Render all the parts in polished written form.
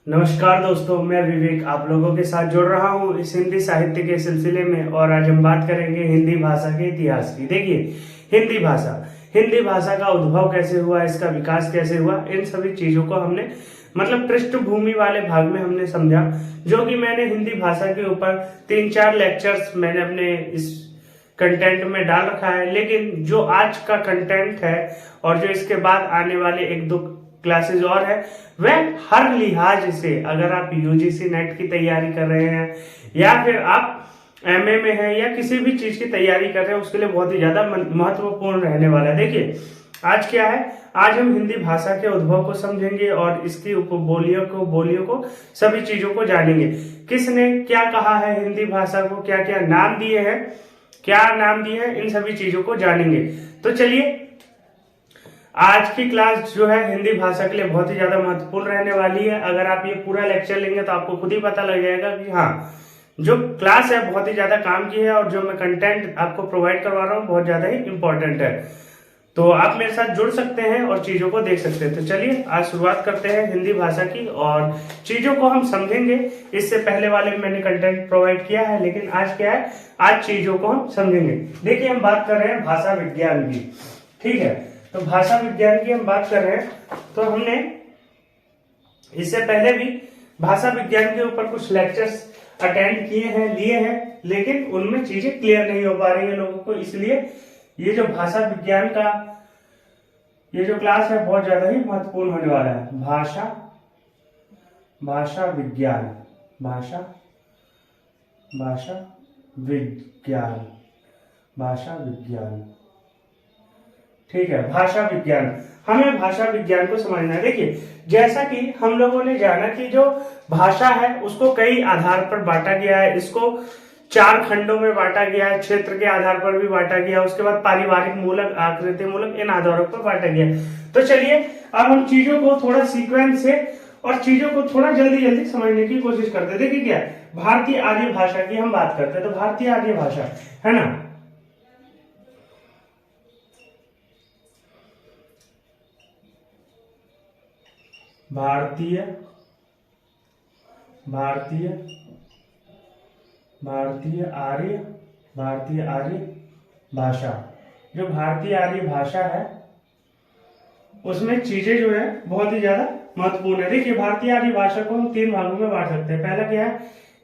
नमस्कार दोस्तों, मैं विवेक आप लोगों के साथ जुड़ रहा हूँ इस हिंदी साहित्य के सिलसिले में। और आज हम बात करेंगे हिंदी भाषा के इतिहास की। देखिए, हिंदी भाषा का उद्भव कैसे हुआ, इसका विकास कैसे हुआ, इन सभी चीजों को हमने पृष्ठभूमि वाले भाग में हमने समझा, जो कि मैंने हिंदी भाषा के ऊपर 3-4 लेक्चर्स मैंने अपने इस कंटेंट में डाल रखा है। लेकिन जो आज का कंटेंट है और जो इसके बाद आने वाले 1-2 क्लासेस और है, वह हर लिहाज से, अगर आप यूजीसी नेट की तैयारी कर रहे हैं या फिर आप एमए में हैं या किसी भी चीज की तैयारी कर रहे हैं, उसके लिए बहुत ही ज्यादा महत्वपूर्ण रहने वाला है। देखिए, आज क्या है, आज हम हिंदी भाषा के उद्भव को समझेंगे और इसकी उपबोलियों को सभी चीजों को जानेंगे। किसने क्या कहा है, हिंदी भाषा को क्या क्या नाम दिए हैं, इन सभी चीजों को जानेंगे। तो चलिए, आज की क्लास जो है हिंदी भाषा के लिए बहुत ही ज्यादा महत्वपूर्ण रहने वाली है। अगर आप ये पूरा लेक्चर लेंगे तो आपको खुद ही पता लग जाएगा कि हाँ, जो क्लास है बहुत ही ज्यादा काम की है और जो मैं कंटेंट आपको प्रोवाइड करवा रहा हूँ बहुत ज्यादा ही इंपॉर्टेंट है। तो आप मेरे साथ जुड़ सकते हैं और चीजों को देख सकते हैं। तो चलिए, आज शुरुआत करते हैं हिंदी भाषा की और चीजों को हम समझेंगे। इससे पहले वाले में मैंने कंटेंट प्रोवाइड किया है, लेकिन आज क्या है, आज चीजों को हम समझेंगे। देखिए, हम बात कर रहे हैं भाषा विज्ञान की, ठीक है। तो भाषा विज्ञान की हम बात कर रहे हैं, तो हमने इससे पहले भी भाषा विज्ञान के ऊपर कुछ लेक्चर्स अटेंड लिए हैं, लेकिन उनमें चीजें क्लियर नहीं हो पा रही है लोगों को। इसलिए ये जो भाषा विज्ञान का ये जो क्लास है बहुत ज्यादा ही महत्वपूर्ण होने वाला है। भाषा विज्ञान, ठीक है। भाषा विज्ञान, हमें भाषा विज्ञान को समझना है। देखिए, जैसा कि हम लोगों ने जाना कि जो भाषा है उसको कई आधार पर बांटा गया है। इसको 4 खंडों में बांटा गया है, क्षेत्र के आधार पर भी बांटा गया, उसके बाद पारिवारिक मूलक, आकृति मूलक, इन आधारों पर बांटा गया। तो चलिए, अब हम चीजों को थोड़ा सीक्वेंस से और चीजों को थोड़ा जल्दी समझने की कोशिश करते हैं। देखिए, क्या भारतीय आर्य भाषा की हम बात करते हैं, तो भारतीय आर्य भाषा है ना, भारतीय आर्य भाषा। जो भारतीय आर्य भाषा है उसमें चीजें जो है बहुत ही ज्यादा महत्वपूर्ण है। देखिए, भारतीय आर्य भाषा को हम 3 भागों में बांट सकते हैं। पहला क्या है,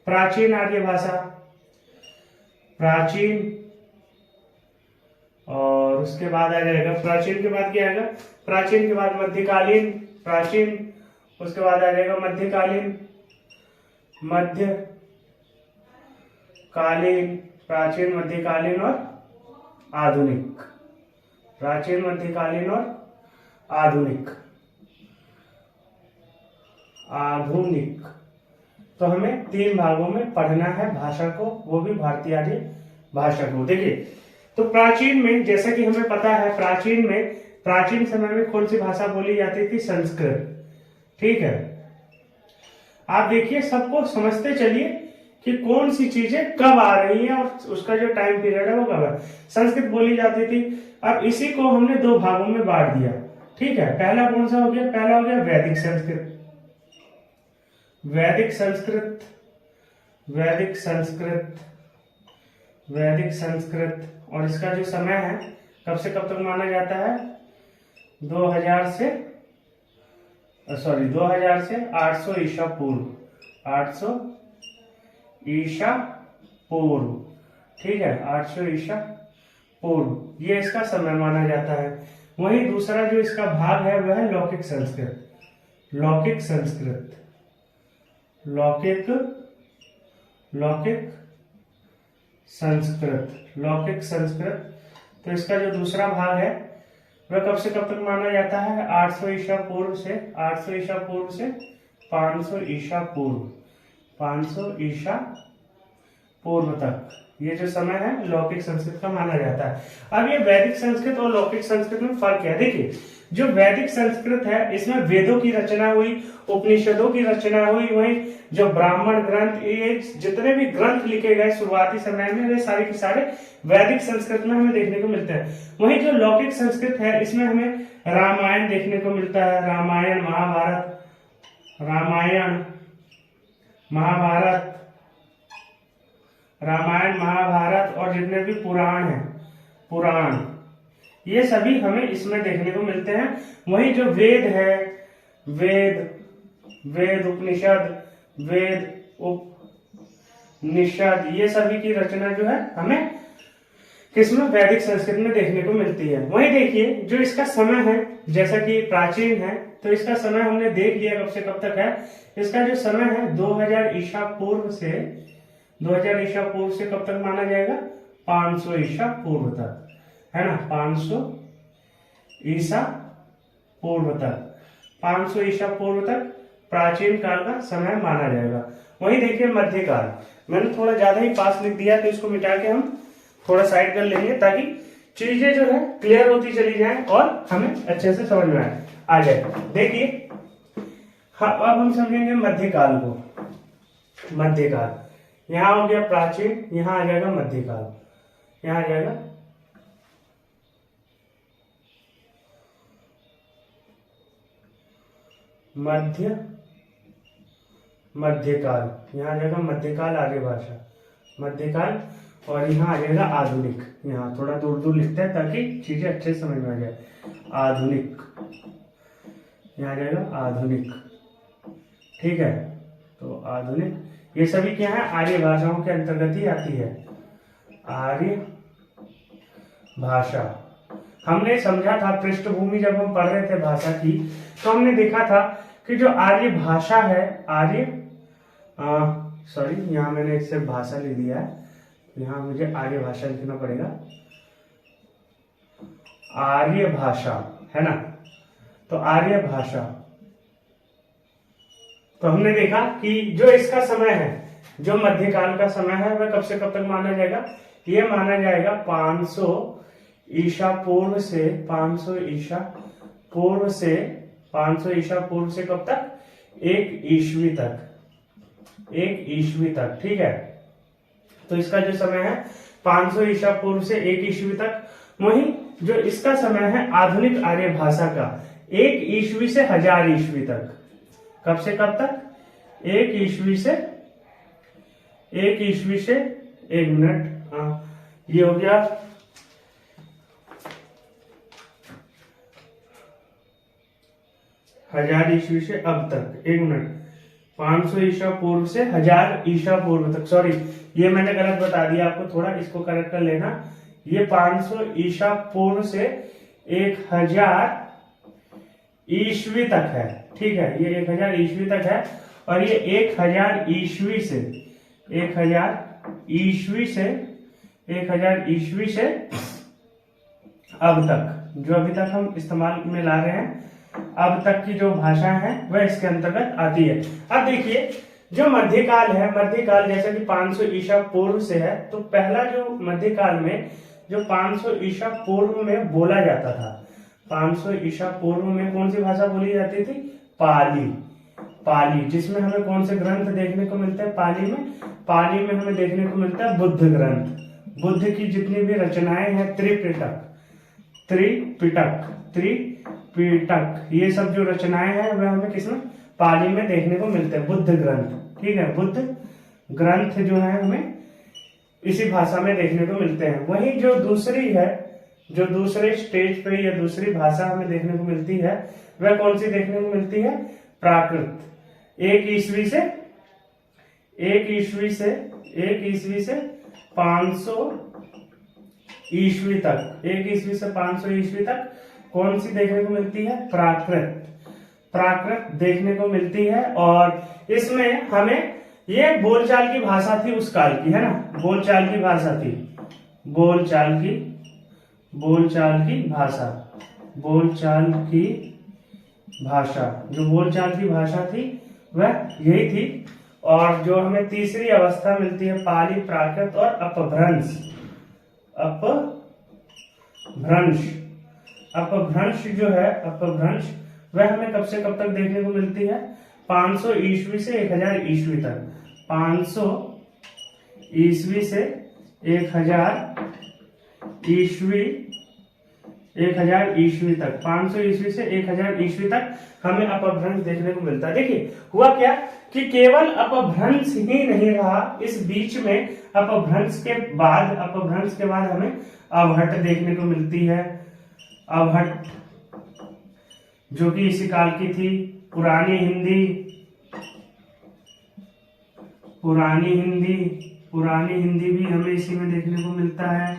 प्राचीन आर्य भाषा, और उसके बाद आ जाएगा, प्राचीन के बाद क्या आएगा, प्राचीन के बाद मध्यकालीन, उसके बाद आ जाएगा मध्यकालीन, प्राचीन, मध्यकालीन और आधुनिक, तो हमें 3 भागों में पढ़ना है भाषा को, वो भी भारतीय आर्य भाषा को। देखिए, तो प्राचीन में, जैसा कि हमें पता है, प्राचीन समय में कौन सी भाषा बोली जाती थी, संस्कृत, ठीक है। आप देखिए, सबको समझते चलिए कि कौन सी चीजें कब आ रही हैं और उसका जो टाइम पीरियड है वो कब है। संस्कृत बोली जाती थी। अब इसी को हमने 2 भागों में बांट दिया, ठीक है। पहला कौन सा हो गया, पहला हो गया वैदिक संस्कृत, और इसका जो समय है कब से कब तक माना जाता है, 2000 से 800 ईसा पूर्व, ठीक है, 800 ईसा पूर्व, ये इसका समय माना जाता है। वहीं दूसरा जो इसका भाग है वह है लौकिक संस्कृत, तो इसका जो दूसरा भाग है वह कब से कब तक माना जाता है, 800 ईसा पूर्व से 500 ईसा पूर्व तक, ये जो समय है लौकिक संस्कृत का माना जाता है। अब ये वैदिक संस्कृत और लौकिक संस्कृत में फर्क है। देखिए, जो वैदिक संस्कृत है इसमें वेदों की रचना हुई, उपनिषदों की रचना हुई, वहीं जो ब्राह्मण ग्रंथ, ये जितने भी ग्रंथ लिखे गए शुरुआती समय में, वे सारे के सारे वैदिक संस्कृत में हमें देखने को मिलते हैं। वहीं जो लौकिक संस्कृत है इसमें हमें रामायण देखने को मिलता है, रामायण, महाभारत, रामायण महाभारत, रामायण महाभारत और जितने भी पुराण हैं, पुराण, ये सभी हमें इसमें देखने को मिलते हैं। वही जो वेद है, वेद उपनिषद, वेद उपनिषद, ये सभी की रचना जो है हमें किसमें, वैदिक संस्कृत में देखने को मिलती है। वही देखिए जो इसका समय है, जैसा कि प्राचीन है तो इसका समय हमने देख लिया कब से कब तक है। इसका जो समय है 2000 ईसा पूर्व से, 2000 ईसा पूर्व से कब तक माना जाएगा, 500 ईसा पूर्व तक, है ना, 500 ईसा पूर्व तक, 500 ईसा पूर्व तक प्राचीन काल का समय माना जाएगा। वही देखिए मध्यकाल, मैंने थोड़ा ज्यादा ही पास लिख दिया तो इसको मिटा के हम थोड़ा साइड कर लेंगे ताकि चीजें जो है क्लियर होती चली जाए और हमें अच्छे से समझ में आ जाए। देखिए हाँ, अब हम समझेंगे मध्यकाल को। मध्यकाल, यहाँ हो गया प्राचीन, यहाँ आ जाएगा मध्यकाल, यहाँ आ जाएगा मध्यकाल, यहाँ आ जाएगा मध्यकाल, आर्य भाषा, मध्यकाल, और यहाँ आ जाएगा आधुनिक। यहाँ थोड़ा दूर दूर लिखते हैं ताकि चीजें अच्छे से समझ में आ जाए। आधुनिक, यहाँ आ जाएगा आधुनिक, ठीक है। तो आधुनिक ये सभी क्या है, आर्य भाषाओं के अंतर्गत ही आती है, आर्य भाषा। हमने समझा था पृष्ठभूमि जब हम पढ़ रहे थे भाषा की, तो हमने देखा था कि जो आर्य भाषा है, सॉरी यहाँ मैंने इससे भाषा ले लिया है, यहाँ मुझे आर्य भाषा लिखना पड़ेगा, आर्य भाषा, है ना। तो आर्य भाषा, तो हमने देखा कि जो इसका समय है, जो मध्यकाल का समय है, वह कब से कब तक माना जाएगा, ये माना जाएगा 500 ईसा पूर्व से, 500 ईसा पूर्व से, 500 ईसा पूर्व से कब तक, 1 ईस्वी तक, 1 ईस्वी तक, ठीक है। तो इसका जो समय है 500 ईसा पूर्व से 1 ईस्वी तक। वहीं जो इसका समय है आधुनिक आर्य भाषा का, 1 ईस्वी से 1000 ईस्वी तक। कब से कब तक, 1 ईस्वी से, 1 ईस्वी से, 1 मिनट, हाँ ये हो गया 1000 ईस्वी से अब तक, 1 मिनट, 500 ईसा पूर्व से 1000 ईसा पूर्व तक, सॉरी ये मैंने गलत बता दिया आपको, थोड़ा इसको करेक्ट कर लेना। ये 500 ईसा पूर्व से 1000 ईस्वी तक है, ठीक है, ये 1000 ईस्वी तक है। और ये 1000 ईस्वी से, 1000 ईस्वी से, 1000 ईस्वी से अब तक, जो अभी तक हम इस्तेमाल में ला रहे हैं, अब तक की जो भाषा है वह इसके अंतर्गत आती है। अब देखिए जो मध्यकाल है, मध्यकाल जैसे कि 500 ईसा पूर्व से है, तो पहला जो मध्यकाल में जो 500 ईसा पूर्व में बोला जाता था, 500 ईसा पूर्व में कौन सी भाषा बोली जाती थी, पाली, पाली, जिसमें हमें कौन से ग्रंथ देखने को मिलते हैं, पाली में, पाली में हमें देखने को मिलता है बुद्ध ग्रंथ, बुद्ध की जितनी भी रचनाएं हैं, त्रिपिटक, त्रिपिटक, त्रिपिटक, ये सब जो रचनाएं हैं वह हमें किसमें, पाली में देखने को मिलते हैं, बुद्ध ग्रंथ, ठीक है, बुद्ध ग्रंथ जो है हमें इसी भाषा में देखने को मिलते हैं। वहीं जो दूसरी है, जो दूसरे स्टेज पे या दूसरी भाषा हमें देखने को मिलती है, वह कौन सी देखने को मिलती है, प्राकृत, 1 ईस्वी से, 1 ईस्वी से, 1 ईस्वी से 500 ईस्वी तक, 1 ईस्वी से 500 ईस्वी तक कौन सी देखने को मिलती है, प्राकृत, प्राकृत देखने को मिलती है। और इसमें हमें ये बोलचाल की भाषा थी उस काल की, है ना, बोलचाल की भाषा थी, बोलचाल की, बोलचाल की भाषा, बोलचाल की भाषा, जो बोलचाल की भाषा थी वह यही थी। और जो हमें तीसरी अवस्था मिलती है, पाली, प्राकृत और अपभ्रंश, अपभ्रंश, अपभ्रंश जो है, अपभ्रंश वह हमें कब से कब तक देखने को मिलती है, 500 ईस्वी से 1000 ईस्वी तक, 500 ईस्वी से 1000 ईस्वी 1000 ईस्वी तक, 500 ईस्वी से 1000 ईस्वी तक हमें अपभ्रंश देखने को मिलता है। देखिए हुआ क्या कि केवल अपभ्रंश ही नहीं रहा, इस बीच में अपभ्रंश के बाद हमें अवहट देखने को मिलती है। अवहट जो कि इसी काल की थी। पुरानी हिंदी भी हमें इसी में देखने को मिलता है।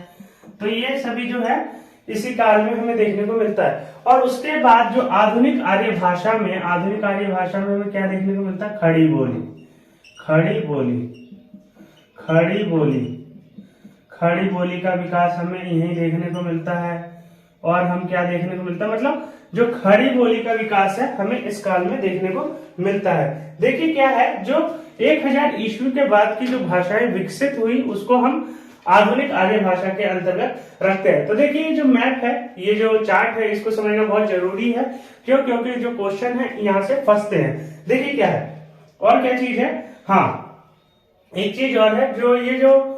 तो ये सभी जो है इसी काल में हमें देखने को मिलता है। और उसके बाद जो आधुनिक आर्य भाषा में हमें क्या देखने को मिलता है? खड़ी बोली का विकास हमें यही देखने को मिलता है। और हम क्या देखने को मिलता है, मतलब जो खड़ी बोली का विकास है हमें इस काल में देखने को मिलता है। देखिए क्या है, जो 1000 ईस्वी के बाद की जो भाषाएं विकसित हुई उसको हम आधुनिक आर्य भाषा के अंतर्गत रखते हैं। तो देखिए ये जो मैप है, ये जो चार्ट है, इसको समझना बहुत जरूरी है। क्यों? क्योंकि जो क्वेश्चन है यहाँ से फंसते हैं। देखिए क्या है, और क्या चीज है, हाँ एक चीज और है, जो ये जो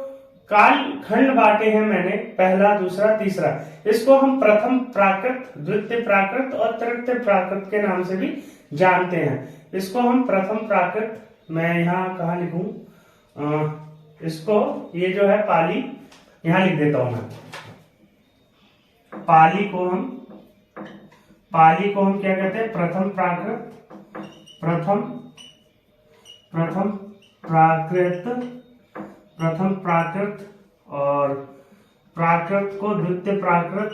काल खंड बांटे हैं मैंने, पहला, दूसरा, तीसरा, इसको हम प्रथम प्राकृत, द्वितीय प्राकृत और तृतीय प्राकृत के नाम से भी जानते हैं। इसको हम प्रथम प्राकृत, मैं यहाँ कहा लिखूं, इसको ये जो है पाली, यहां लिख देता हूं मैं। पाली को हम क्या कहते हैं? प्रथम प्राकृत, और प्राकृत को द्वितीय प्राकृत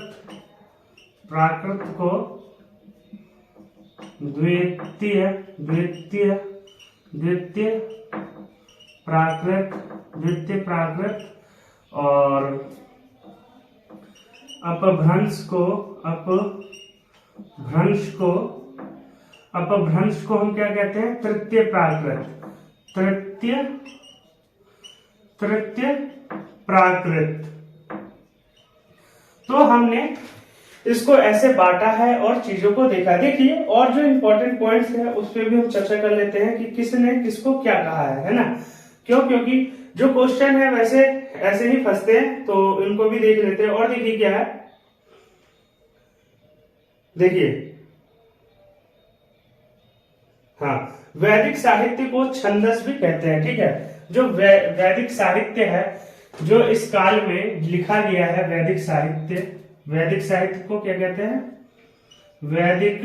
को द्वितीय प्राकृत, और अपभ्रंश को हम क्या कहते हैं? तृतीय प्राकृत। तो हमने इसको ऐसे बांटा है और चीजों को देखा। देखिए और जो इंपॉर्टेंट पॉइंट्स है उस पर भी हम चर्चा कर लेते हैं कि किसने किसको क्या कहा है ना। क्यों? क्योंकि जो क्वेश्चन है वैसे ऐसे ही फंसते हैं, तो इनको भी देख लेते हैं। और देखिए क्या है, देखिए हाँ, वैदिक साहित्य को छंदस भी कहते हैं। ठीक है, जो वैदिक साहित्य है जो इस काल में लिखा गया है, वैदिक साहित्य को क्या कहते हैं? वैदिक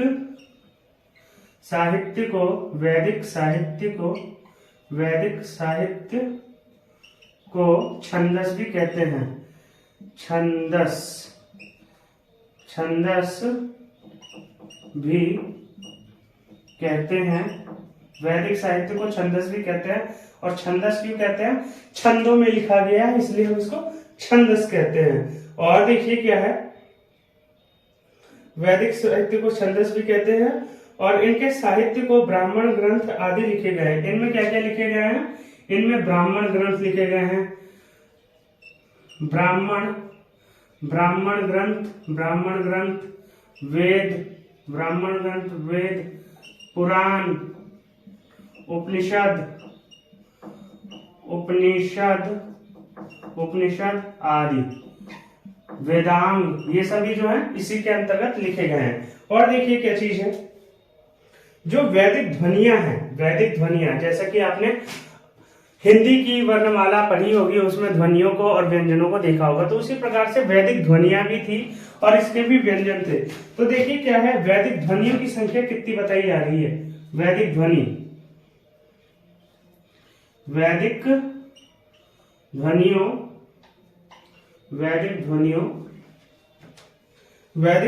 साहित्य को छंदस भी कहते हैं। छंदस भी कहते हैं। वैदिक साहित्य को छंदस भी कहते हैं। और छंदस क्यों कहते हैं? छंदों में लिखा गया है इसलिए हम इसको छंदस कहते हैं। और देखिए क्या है, वैदिक साहित्य को छंदस भी कहते हैं और इनके साहित्य को ब्राह्मण ग्रंथ आदि लिखे गए हैं। इनमें क्या क्या लिखे गए हैं? इनमें ब्राह्मण ग्रंथ लिखे गए हैं। ब्राह्मण ग्रंथ, वेद, पुराण, उपनिषद आदि, वेदांग, ये सभी जो है इसी के अंतर्गत लिखे गए हैं। और देखिए क्या चीज है, जो वैदिक ध्वनियां जैसा कि आपने हिंदी की वर्णमाला पढ़ी होगी, उसमें ध्वनियों को और व्यंजनों को देखा होगा, तो उसी प्रकार से वैदिक ध्वनियां भी थी और इसके भी व्यंजन थे। तो देखिए क्या है, वैदिक ध्वनियों की संख्या कितनी बताई जा रही है? वैदिक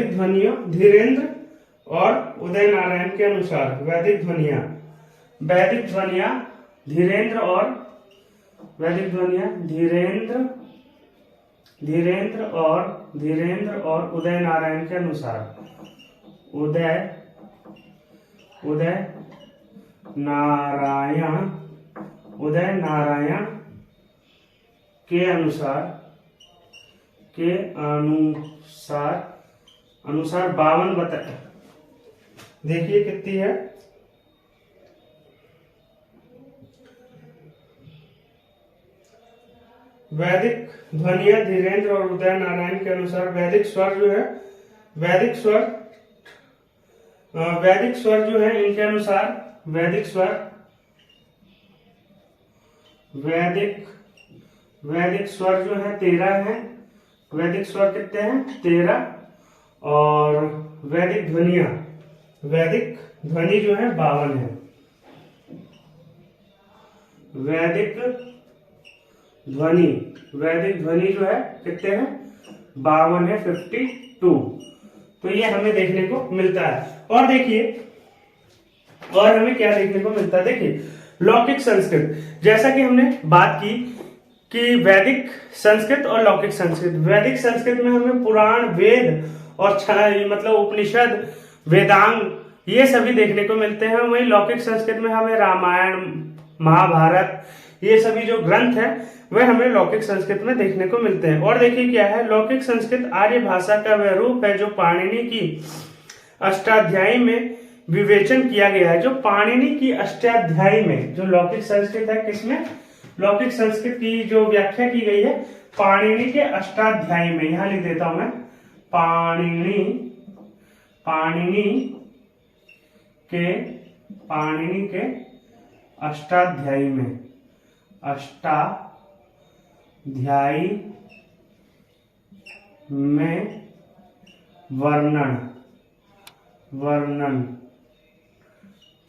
ध्वनियों धीरेन्द्र और उदय नारायण के अनुसार वैदिक ध्वनियां धीरेन्द्र और उदय नारायण के अनुसार, उदय नारायण के अनुसार 52 बताए। देखिए कितनी है, वैदिक ध्वनिया धीरेन्द्र और उदय नारायण के अनुसार वैदिक स्वर जो है वैदिक स्वर, वैदिक स्वर जो है इनके अनुसार वैदिक स्वर, वैदिक स्वर जो है 13 है। वैदिक स्वर कितने हैं? 13। और वैदिक ध्वनिया, वैदिक ध्वनि जो है 52 है। वैदिक ध्वनि जो है कितने हैं? 52 है, 52। तो ये हमें देखने को मिलता है। और देखिए, और हमें क्या देखने को मिलता है? देखिए, लौकिक संस्कृत, जैसा कि हमने बात की कि वैदिक संस्कृत और लौकिक संस्कृत। वैदिक संस्कृत में हमें पुराण, वेद और मतलब उपनिषद, वेदांग, ये सभी देखने को मिलते हैं। वहीं लौकिक संस्कृत में हमें रामायण, महाभारत, ये सभी जो ग्रंथ है वह हमें लौकिक संस्कृत में देखने को मिलते हैं। और देखिए क्या है, लौकिक संस्कृत आर्य भाषा का वह रूप है जो पाणिनि की अष्टाध्यायी में विवेचन किया गया है। जो पाणिनि की अष्टाध्यायी में जो लौकिक संस्कृत है, किसमें? लौकिक संस्कृत की जो व्याख्या की गई है पाणिनि के अष्टाध्यायी में। यहां लिख देता हूं मैं, पाणिनि के अष्टाध्यायी में, अष्टाध्यायी में वर्णन।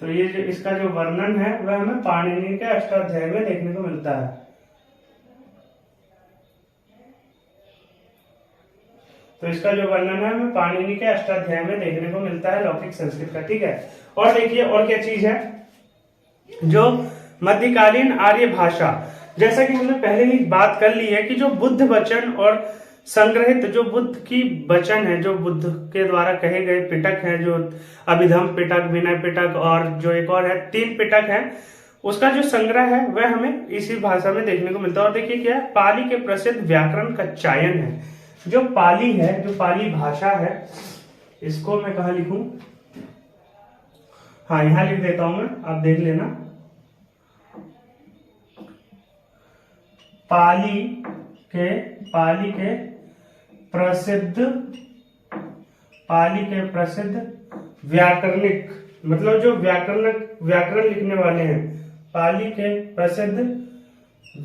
तो ये जो इसका जो वर्णन है वह हमें पाणिनि के अष्टाध्यायी में देखने को मिलता है। तो इसका जो वर्णन है हमें पाणिनि के अष्टाध्यायी में देखने को मिलता है लौकिक संस्कृत का। ठीक है। और देखिए और क्या चीज है, जो मध्यकालीन आर्य भाषा, जैसा कि हमने पहले ही बात कर ली है कि जो बुद्ध वचन और संग्रहित जो बुद्ध की वचन है, जो बुद्ध के द्वारा कहे गए पिटक हैं, जो अभिधम पिटक, विनय पिटक और जो एक और है, 3 पिटक है, उसका जो संग्रह है वह हमें इसी भाषा में देखने को मिलता है। और देखिए क्या है, पाली के प्रसिद्ध व्याकरण कच्चायन है। जो पाली है, जो पाली भाषा है, इसको मैं कहा लिखूं? हाँ, यहां लिख देता हूं मैं, आप देख लेना। पाली के प्रसिद्ध व्याकरणिक, मतलब जो व्याकरण लिखने वाले हैं, पाली के प्रसिद्ध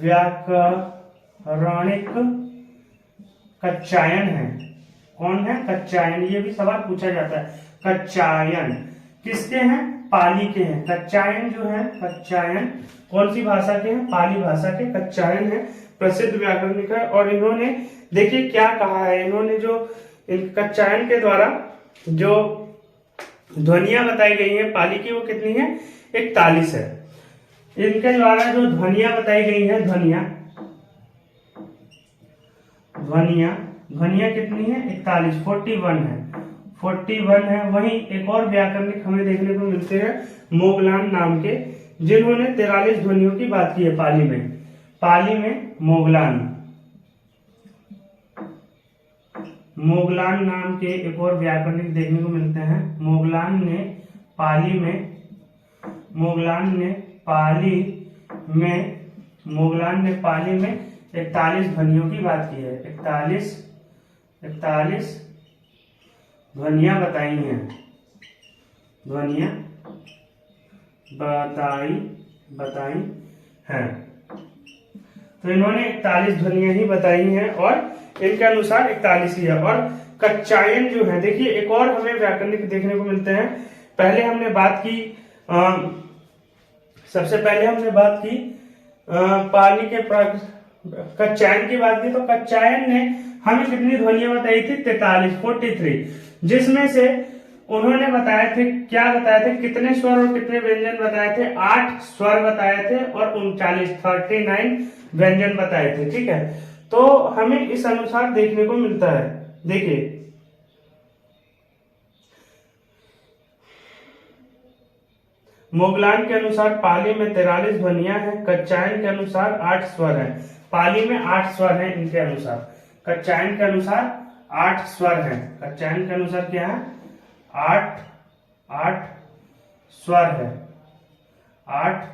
व्याकरणिक कच्चायन है। कौन है? कच्चायन। ये भी सवाल पूछा जाता है। कच्चायन किसके हैं? पाली के हैं। कच्चायन जो है, कच्चायन कौन सी भाषा के हैं? पाली भाषा के कच्चायन है, प्रसिद्ध व्याकरणिक है। और इन्होंने देखिए क्या कहा है, इन्होंने जो कच्चायन के द्वारा जो ध्वनियां बताई गई हैं पाली की, वो कितनी है? 41 है। इनके द्वारा जो ध्वनियां बताई गई हैं, ध्वनियां कितनी है? 41, 41 है। वहीं एक और व्याकरणिक हमें देखने को मिलते हैं मोगलान नाम के, जिन्होंने 43 ध्वनियों की बात की है पाली में मोगलान नाम के एक और व्याकरणिक देखने को मिलते हैं। मोगलान ने पाली में 41 ध्वनियों की बात की है। 41 ध्वनियां बताई हैं, तो इन्होंने 41 ध्वनियां ही बताई हैं और इनके अनुसार 41 ही है। और कच्चायन जो है, देखिए एक और हमें व्याकरणिक देखने को मिलते हैं। पहले हमने बात की, सबसे पहले हमने बात की पाली के कच्चायन की बात की। तो कच्चायन ने हमें कितनी ध्वनियां बताई थी? 43, जिसमें से उन्होंने बताए थे, क्या बताए थे, कितने स्वर और कितने व्यंजन बताए थे? 8 स्वर बताए थे और 39 व्यंजन बताए थे। ठीक है, तो हमें इस अनुसार देखने को मिलता है। देखिए मोगलान के अनुसार पाली में 43 ध्वनियां हैं, कच्चायन के अनुसार 8 स्वर हैं। पाली में 8 स्वर हैं इनके अनुसार, कच्चायन के अनुसार 8 स्वर हैं। कच्चायन के अनुसार क्या है? 8 स्वर है। 8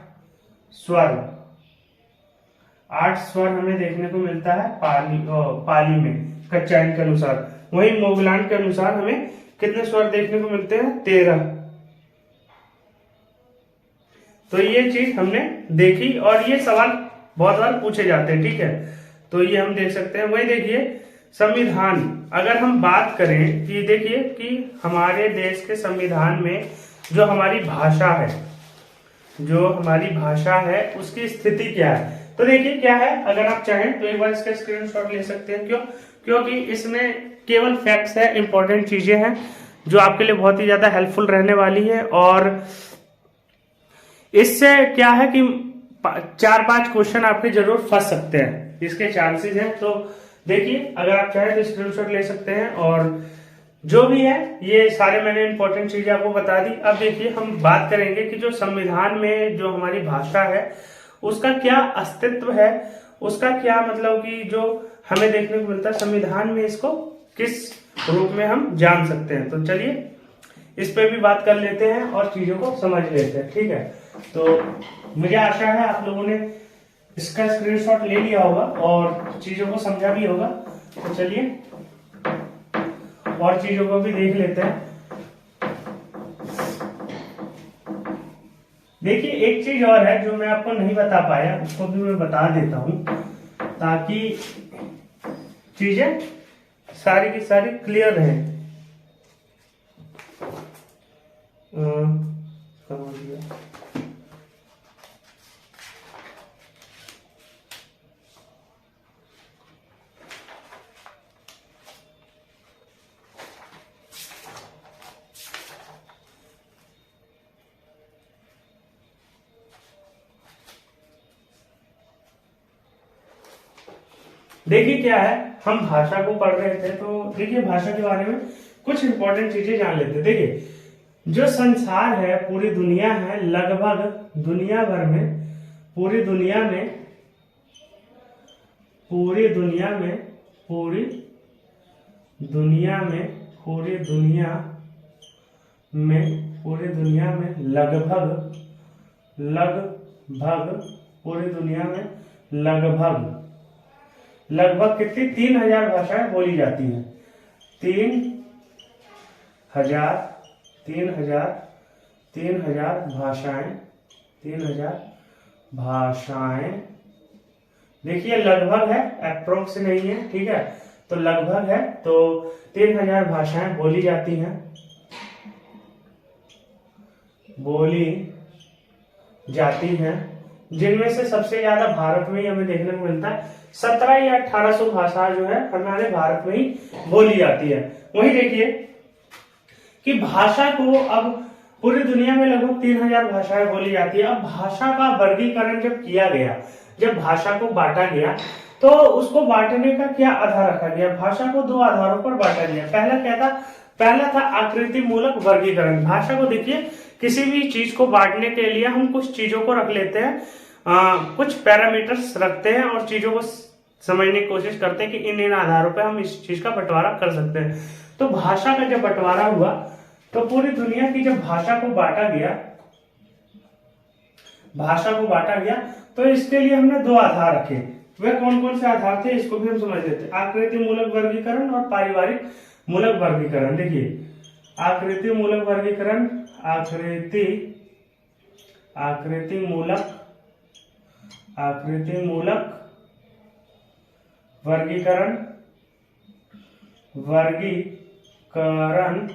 स्वर हमें देखने को मिलता है पाली में। कच्चायन के अनुसार। वहीं मोगलान के अनुसार हमें कितने स्वर देखने को मिलते हैं? 13। तो ये चीज हमने देखी और ये सवाल बहुत बार पूछे जाते हैं, ठीक है। तो ये हम देख सकते हैं। वही देखिए संविधान, अगर हम बात करें कि देखिए कि हमारे देश के संविधान में जो हमारी भाषा है, जो हमारी भाषा है उसकी स्थिति क्या है। तो देखिए क्या है, अगर आप चाहें तो एक बार इसका स्क्रीनशॉट ले सकते हैं। क्यों? क्योंकि इसमें केवल फैक्ट्स है, इंपॉर्टेंट चीजें हैं जो आपके लिए बहुत ही ज्यादा हेल्पफुल रहने वाली है। और इससे क्या है कि 4-5 क्वेश्चन आपके जरूर फंस सकते हैं, इसके चांसेस हैं। तो देखिए अगर आप चाहें तो स्क्रीनशॉट ले सकते हैं। और जो भी है ये सारे मैंने इंपॉर्टेंट चीजें आपको बता दी। अब देखिए हम बात करेंगे कि जो संविधान में जो हमारी भाषा है उसका क्या अस्तित्व है, उसका क्या मतलब कि जो हमें देखने को मिलता है संविधान में, इसको किस रूप में हम जान सकते हैं। तो चलिए इस पे भी बात कर लेते हैं और चीजों को समझ लेते हैं, ठीक है। तो मुझे आशा है आप लोगों ने इसका स्क्रीनशॉट ले लिया होगा और चीजों को समझा भी होगा। तो चलिए और चीजों को भी देख लेते हैं। देखिए एक चीज और है जो मैं आपको नहीं बता पाया, उसको भी मैं बता देता हूं ताकि चीजें सारी की सारी क्लियर रहे। देखिए क्या है, हम भाषा को पढ़ रहे थे तो देखिए भाषा के बारे में कुछ इंपॉर्टेंट चीजें जान लेते हैं। देखिए जो संसार है, पूरी दुनिया है, लगभग दुनिया भर में, पूरी दुनिया में, पूरी दुनिया में, पूरी दुनिया में, पूरी दुनिया में, पूरी दुनिया में लगभग पूरी दुनिया में लगभग कितनी 3000 भाषाएं बोली जाती हैं। 3000 भाषाएं देखिए लगभग है, अप्रोक्स नहीं है, ठीक है। तो लगभग है, तो 3000 भाषाएं बोली जाती हैं, जिनमें से सबसे ज्यादा भारत में ही हमें देखने को मिलता है। 17 या 1800 भाषा जो है हमारे भारत में ही बोली जाती है। वही देखिए कि भाषा को अब पूरी दुनिया में लगभग 3000 भाषाएं बोली जाती है। अब भाषा का वर्गीकरण जब किया गया, जब भाषा को बांटा गया, तो उसको बांटने का क्या आधार रखा गया? भाषा को 2 आधारों पर बांटा गया। पहला क्या था? पहला था आकृति मूलक वर्गीकरण। भाषा को देखिए किसी भी चीज को बांटने के लिए हम कुछ चीजों को रख लेते हैं, कुछ पैरामीटर्स रखते हैं और चीजों को समझने की कोशिश करते हैं कि इन आधारों पर हम इस चीज का बंटवारा कर सकते हैं। तो भाषा का जब बंटवारा हुआ तो पूरी दुनिया की जब भाषा को बांटा गया तो इसके लिए हमने 2 आधार रखे। वे कौन कौन से आधार थे इसको भी हम समझ लेते हैं। आकृति मूलक वर्गीकरण और पारिवारिक मूलक वर्गीकरण। देखिए आकृति मूलक वर्गीकरण, आकृति मूलक वर्गीकरण,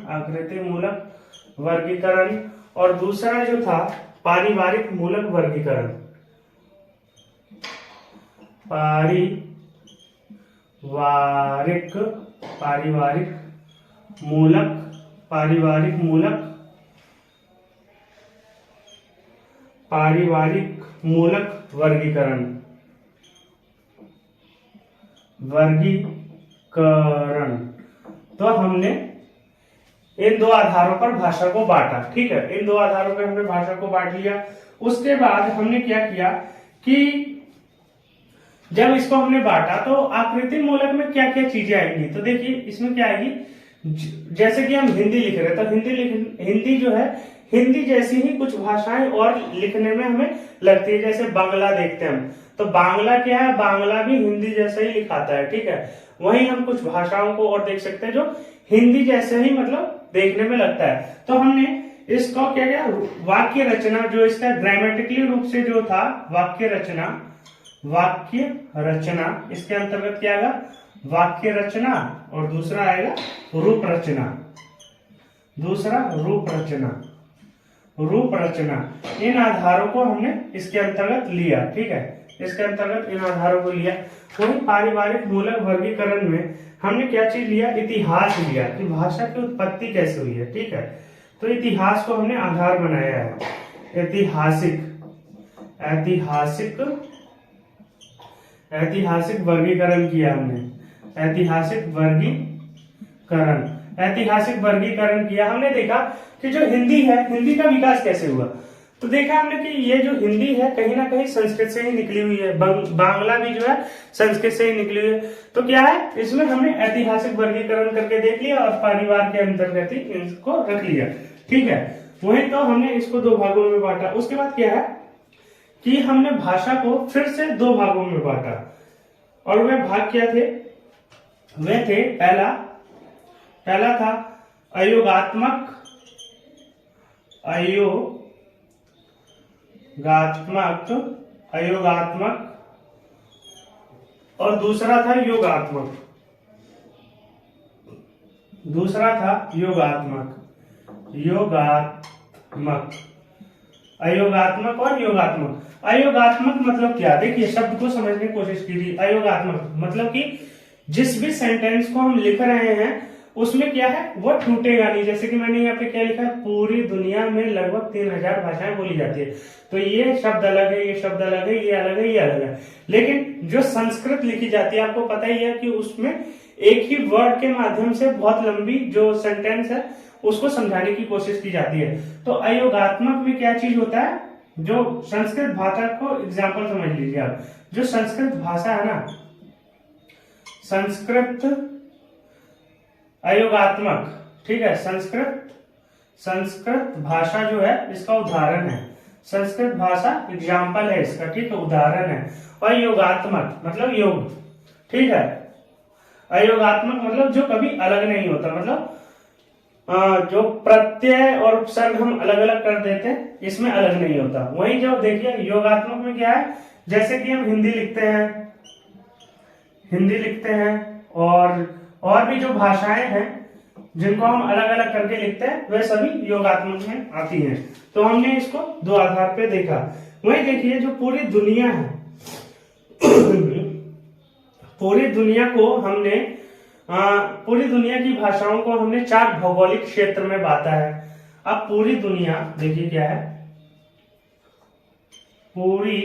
आकृति मूलक वर्गीकरण, और दूसरा जो था पारिवारिक मूलक वर्गीकरण। पारिवारिक मूलक वर्गीकरण। तो हमने इन 2 आधारों पर भाषा को बांटा, ठीक है। इन 2 आधारों पर हमने भाषा को बांट लिया। उसके बाद हमने क्या किया कि जब इसको हमने बांटा तो आकृति मूलक में क्या क्या चीजें आएंगी। तो देखिए इसमें क्या आएगी, जैसे कि हम हिंदी लिख रहे हैं तो हिंदी जो है, हिंदी जैसी ही कुछ भाषाएं और लिखने में हमें लगती है। जैसे बांग्ला देखते हैं हम, तो बांग्ला क्या है, बांग्ला भी हिंदी जैसा ही लिखाता है, ठीक है। वहीं हम कुछ भाषाओं को और देख सकते हैं जो हिंदी जैसे ही मतलब देखने में लगता है। तो हमने इसको क्या किया, वाक्य रचना जो इसका ग्रामेटिकली रूप से जो था वाक्य रचना इसके अंतर्गत क्या आएगा, वाक्य रचना, और दूसरा आएगा रूप रचना, रूप रचना। इन आधारों को हमने इसके अंतर्गत लिया, ठीक है, इसके अंतर्गत इन आधारों को लिया। वही पारिवारिक मूलक वर्गीकरण में हमने क्या चीज लिया, इतिहास लिया कि भाषा की उत्पत्ति कैसे हुई है, ठीक है। तो इतिहास को हमने आधार बनाया है, ऐतिहासिक वर्गीकरण किया हमने, ऐतिहासिक वर्गीकरण किया। हमने देखा कि जो हिंदी है, हिंदी का विकास कैसे हुआ। तो देखा हमने कि ये जो हिंदी है कहीं ना कहीं संस्कृत से ही निकली हुई है, बांग्ला भी जो है संस्कृत से ही निकली हुई है। तो क्या है, इसमें हमने ऐतिहासिक वर्गीकरण करके देख लिया और परिवार के अंतर्गत ही इसको रख लिया, ठीक है। वहीं तो हमने इसको दो भागों में बांटा। उसके बाद क्या है कि हमने भाषा को फिर से दो भागों में बांटा, और वह भाग क्या थे, वे थे पहला था अयोगात्मक और दूसरा था योगात्मक, अयोगात्मक और योगात्मक। अयोगात्मक मतलब क्या, देखिए शब्द को समझने की कोशिश कीजिए। अयोगात्मक मतलब कि जिस भी सेंटेंस को हम लिख रहे हैं उसमें क्या है, वो टूटेगा नहीं। जैसे कि मैंने यहाँ पे क्या लिखा है, पूरी दुनिया में लगभग 3000 भाषाएं बोली जाती है। तो ये शब्द अलग है, ये शब्द अलग है, ये अलग है, ये अलग है। लेकिन जो संस्कृत लिखी जाती है, आपको पता ही है कि उसमें एक ही वर्ड के माध्यम से बहुत लंबी जो सेंटेंस है उसको समझाने की कोशिश की जाती है। तो अयोगात्मक में क्या चीज होता है, जो संस्कृत भाषा को एग्जाम्पल समझ लीजिए आप। जो संस्कृत भाषा है ना, संस्कृत अयोगात्मक, ठीक है, संस्कृत भाषा जो है इसका उदाहरण है, संस्कृत भाषा एग्जाम्पल है इसका, ठीक है, उदाहरण है। और योगात्मक मतलब योग, ठीक है। अयोगात्मक मतलब जो कभी अलग नहीं होता, मतलब जो प्रत्यय और उपसर्ग हम अलग अलग कर देते हैं, इसमें अलग नहीं होता। वही जो देखिए योगात्मक में क्या है, जैसे कि हम हिंदी लिखते हैं और भी जो भाषाएं हैं जिनको हम अलग अलग करके लिखते हैं, वे सभी योगात्मक में आती हैं। तो हमने इसको दो आधार पे देखा। वही देखिए जो पूरी दुनिया है पूरी दुनिया की भाषाओं को हमने 4 भौगोलिक क्षेत्र में बांटा है। अब पूरी दुनिया देखिए क्या है, पूरी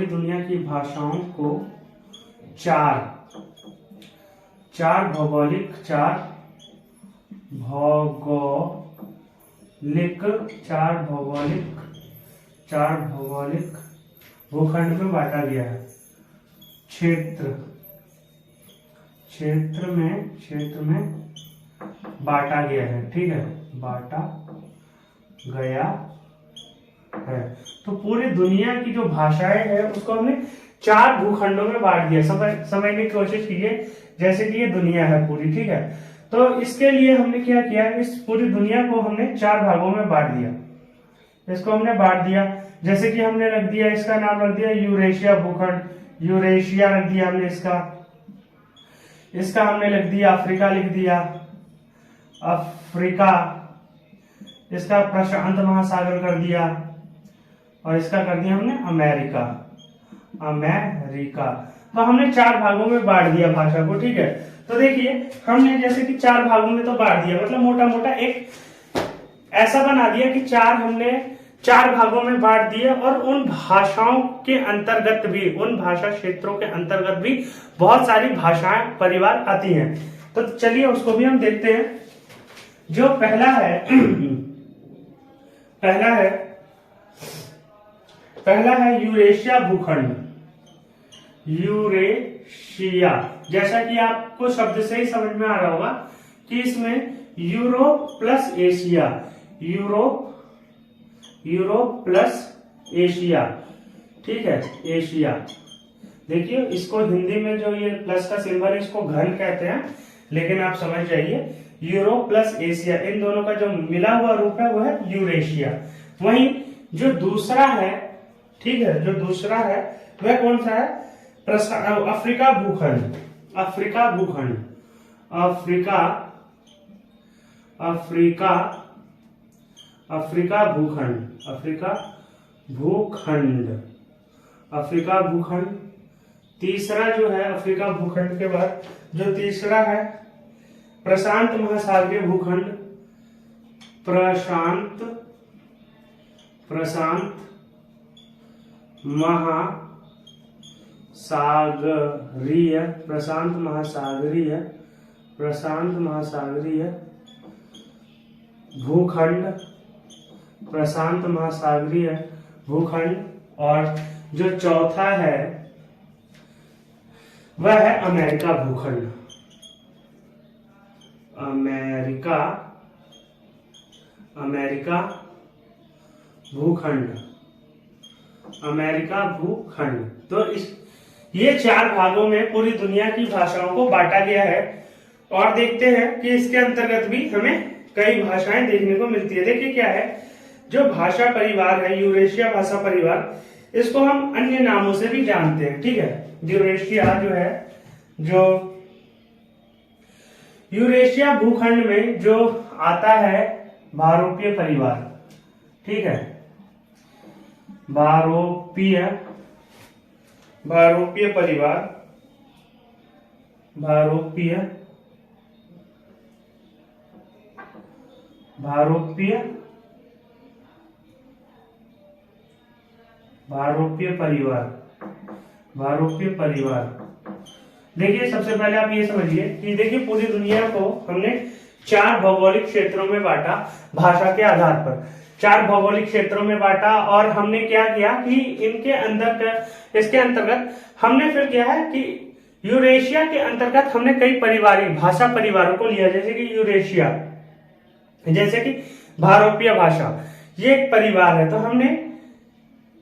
दुनिया की भाषाओं को 4 भौगोलिक भूखंड में बांटा गया है। क्षेत्र में बांटा गया है, ठीक है, बांटा गया है। तो पूरी दुनिया की जो भाषाएं हैं उसको हमने 4 भूखंडों में बांट दिया। समझने की कोशिश कीजिए, जैसे कि ये दुनिया है पूरी, ठीक है। तो इसके लिए हमने क्या किया, इस पूरी दुनिया को हमने 4 भागों में बांट दिया। इसको हमने बांट दिया, जैसे कि हमने रख दिया, इसका नाम रख दिया यूरेशिया भूखंड, यूरेशिया रख दिया हमने इसका हमने लिख दिया अफ्रीका, लिख दिया अफ्रीका। इसका प्रशांत महासागर कर दिया, और इसका कर दिया हमने अमेरिका। तो हमने 4 भागों में बांट दिया भाषा को, ठीक है। तो देखिए हमने जैसे कि 4 भागों में तो बांट दिया, मतलब मोटा मोटा एक ऐसा बना दिया कि हमने 4 भागों में बांट दिए, और उन भाषाओं के अंतर्गत भी, उन भाषा क्षेत्रों के अंतर्गत भी बहुत सारी भाषाएं परिवार आती हैं। तो चलिए उसको भी हम देखते हैं। जो पहला है यूरेशिया भूखंड। यूरेशिया। जैसा कि आपको शब्द से ही समझ में आ रहा होगा कि इसमें Europe plus Asia, Europe plus Asia, ठीक है, एशिया। देखिए इसको हिंदी में जो ये प्लस का सिंबल है इसको घन कहते हैं, लेकिन आप समझ जाइए यूरोप प्लस एशिया, इन दोनों का जो मिला हुआ रूप है वो है यूरेशिया। वहीं जो दूसरा है, ठीक है, जो दूसरा है वह कौन सा है? अफ्रीका भूखंड, अफ्रीका भूखंड, अफ्रीका भूखंड, अफ्रीका भूखंड। तीसरा जो है अफ्रीका भूखंड के बाद जो तीसरा है प्रशांत महासागरीय भूखंड, प्रशांत महासागरीय भूखंड। और जो चौथा है वह है अमेरिका भूखंड, अमेरिका भूखंड। तो ये 4 भागों में पूरी दुनिया की भाषाओं को बांटा गया है। और देखते हैं कि इसके अंतर्गत भी हमें कई भाषाएं देखने को मिलती है। देखिए क्या है, जो भाषा परिवार है यूरेशिया भाषा परिवार, इसको हम अन्य नामों से भी जानते हैं, ठीक है। यूरेशिया जो है, जो यूरेशिया भूखंड में जो आता है भारोपीय परिवार, ठीक है, भारोपीय परिवार, भारोपीय परिवार। देखिए सबसे पहले आप ये समझिए कि देखिए पूरी दुनिया को हमने 4 भौगोलिक क्षेत्रों में बांटा, भाषा के आधार पर 4 भौगोलिक क्षेत्रों में बांटा। और हमने क्या किया कि इसके अंतर्गत हमने फिर क्या है कि यूरेशिया के अंतर्गत हमने कई भाषा परिवारों को लिया, जैसे कि यूरेशिया, जैसे कि भारोपीय भाषा, ये एक परिवार है। तो हमने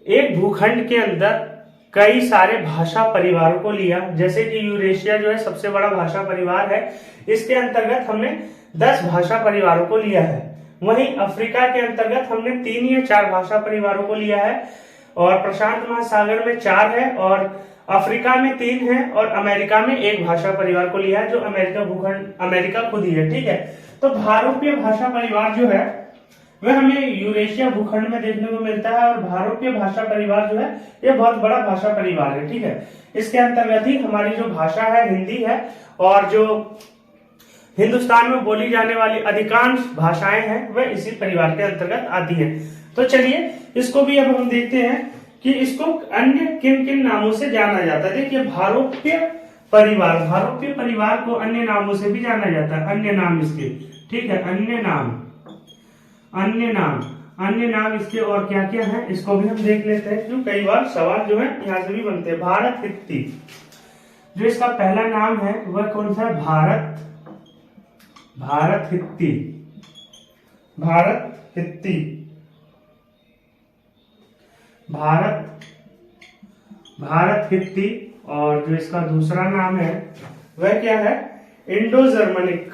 एक भूखंड के अंदर कई सारे भाषा परिवारों को लिया, जैसे कि यूरेशिया जो है सबसे बड़ा भाषा परिवार है, इसके अंतर्गत हमने 10 भाषा परिवारों को लिया है। वहीं अफ्रीका के अंतर्गत हमने 3 या 4 भाषा परिवारों को लिया है, और प्रशांत महासागर में 4 है, और अफ्रीका में 3 है, और अमेरिका में 1 भाषा परिवार को लिया है, जो अमेरिका खुद ही है, ठीक है। तो भारोपीय भाषा परिवार जो है वह हमें यूरेशिया भूखंड में देखने को मिलता है। और भारोपीय भाषा परिवार जो है यह बहुत बड़ा भाषा परिवार है, ठीक है। इसके अंतर्गत ही हमारी जो भाषा है हिंदी है, और जो हिंदुस्तान में बोली जाने वाली अधिकांश भाषाएं हैं वह इसी परिवार के अंतर्गत आती हैं। तो चलिए इसको भी अब हम देखते हैं कि इसको अन्य किन किन नामों से जाना जाता है। देखिए भारोपीय परिवार को अन्य नामों से भी जाना जाता है, अन्य नाम इसके, ठीक है, अन्य नाम इसके और क्या क्या है इसको भी हम देख लेते हैं, क्यों कई बार सवाल जो है यहाँ से भी बनते हैं। भारत हित्ती, जो इसका पहला नाम है वह कौन सा है? भारत हित्ती। और जो इसका दूसरा नाम है वह क्या है? Indo Germanic.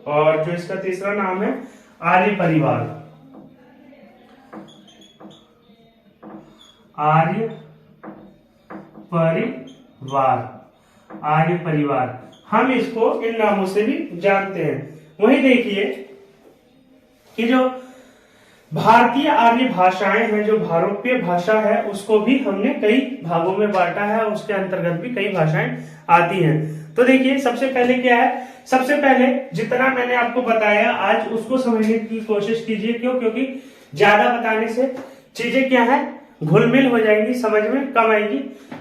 और जो इसका तीसरा नाम है आर्य परिवार, हम इसको इन नामों से भी जानते हैं। वहीं देखिए कि जो भारतीय आर्य भाषाएं हैं, जो भारोपीय भाषा है, उसको भी हमने कई भागों में बांटा है, उसके अंतर्गत भी कई भाषाएं आती हैं। तो देखिए सबसे पहले क्या है, सबसे पहले जितना मैंने आपको बताया आज उसको समझने की कोशिश कीजिए। क्योंकि ज्यादा बताने से चीजें क्या है, घुलमिल हो जाएंगी, समझ में कम आएगी।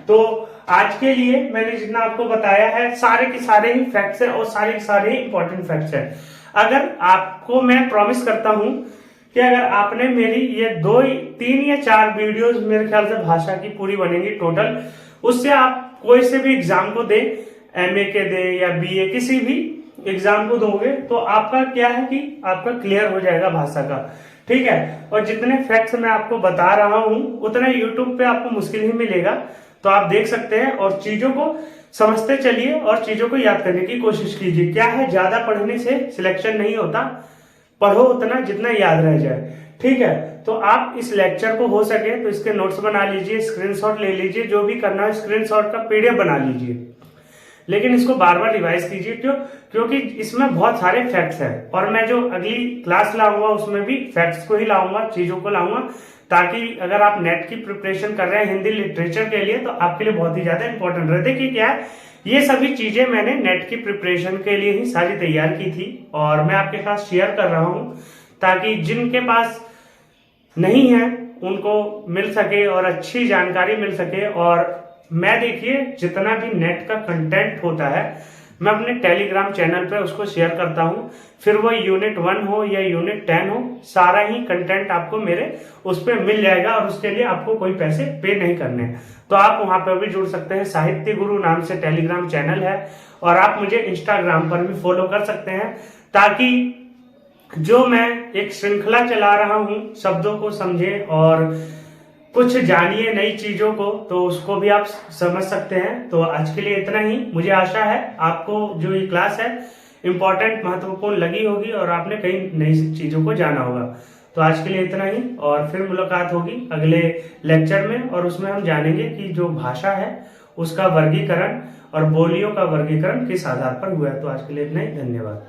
तो आज के लिए मैंने जितना आपको बताया है सारे के सारे ही फैक्ट्स हैं और सारे के सारे ही इंपॉर्टेंट फैक्ट्स हैं। अगर आपको मैं प्रॉमिस करता हूं कि अगर आपने मेरी ये 2, 3 या 4 वीडियोस मेरे ख्याल से भाषा की पूरी बनेंगी टोटल, उससे आप कोई से भी एग्जाम को दे, एमए के दे या बीए किसी भी एग्जाम को दोगे तो आपका क्या है कि आपका क्लियर हो जाएगा भाषा का। ठीक है, और जितने फैक्ट्स मैं आपको बता रहा हूं उतना यूट्यूब पे आपको मुश्किल ही मिलेगा, तो आप देख सकते हैं और चीजों को समझते चलिए और चीजों को याद करने की कोशिश कीजिए। क्या है, ज्यादा पढ़ने से सिलेक्शन नहीं होता, पढ़ो उतना जितना याद रह जाए। ठीक है, तो आप इस लेक्चर को हो सके तो इसके नोट्स बना लीजिए, स्क्रीनशॉट ले लीजिए, जो भी करना है स्क्रीनशॉट का पीडीएफ बना लीजिए, लेकिन इसको बार बार रिवाइज कीजिए। क्योंकि इसमें बहुत सारे फैक्ट्स हैं और मैं जो अगली क्लास लाऊंगा उसमें भी फैक्ट्स को ही लाऊंगा, चीजों को लाऊंगा, ताकि अगर आप नेट की प्रिपरेशन कर रहे हैं हिंदी लिटरेचर के लिए तो आपके लिए बहुत ही ज्यादा इंपॉर्टेंट रहे। देखिए क्या है, ये सभी चीजें मैंने नेट की प्रिपरेशन के लिए ही सारी तैयार की थी और मैं आपके साथ शेयर कर रहा हूं ताकि जिनके पास नहीं है उनको मिल सके और अच्छी जानकारी मिल सके। और मैं देखिए जितना भी नेट का कंटेंट होता है मैं अपने टेलीग्राम चैनल पे उसको शेयर करता हूं, फिर वो यूनिट 1 हो या यूनिट 10 हो, सारा ही कंटेंट आपको मेरे उस पर मिल जाएगा और उसके लिए आपको कोई पैसे पे नहीं करने हैं। तो आप वहां पर भी जुड़ सकते हैं, साहित्य गुरु नाम से टेलीग्राम चैनल है, और आप मुझे इंस्टाग्राम पर भी फॉलो कर सकते हैं, ताकि जो मैं एक श्रृंखला चला रहा हूं शब्दों को समझे और कुछ जानिए नई चीजों को, तो उसको भी आप समझ सकते हैं। तो आज के लिए इतना ही। मुझे आशा है आपको जो ये क्लास है इंपॉर्टेंट महत्वपूर्ण लगी होगी और आपने कई नई चीजों को जाना होगा। तो आज के लिए इतना ही और फिर मुलाकात होगी अगले लेक्चर में, और उसमें हम जानेंगे कि जो भाषा है उसका वर्गीकरण और बोलियों का वर्गीकरण किस आधार पर हुआ है। तो आज के लिए इतना ही, धन्यवाद।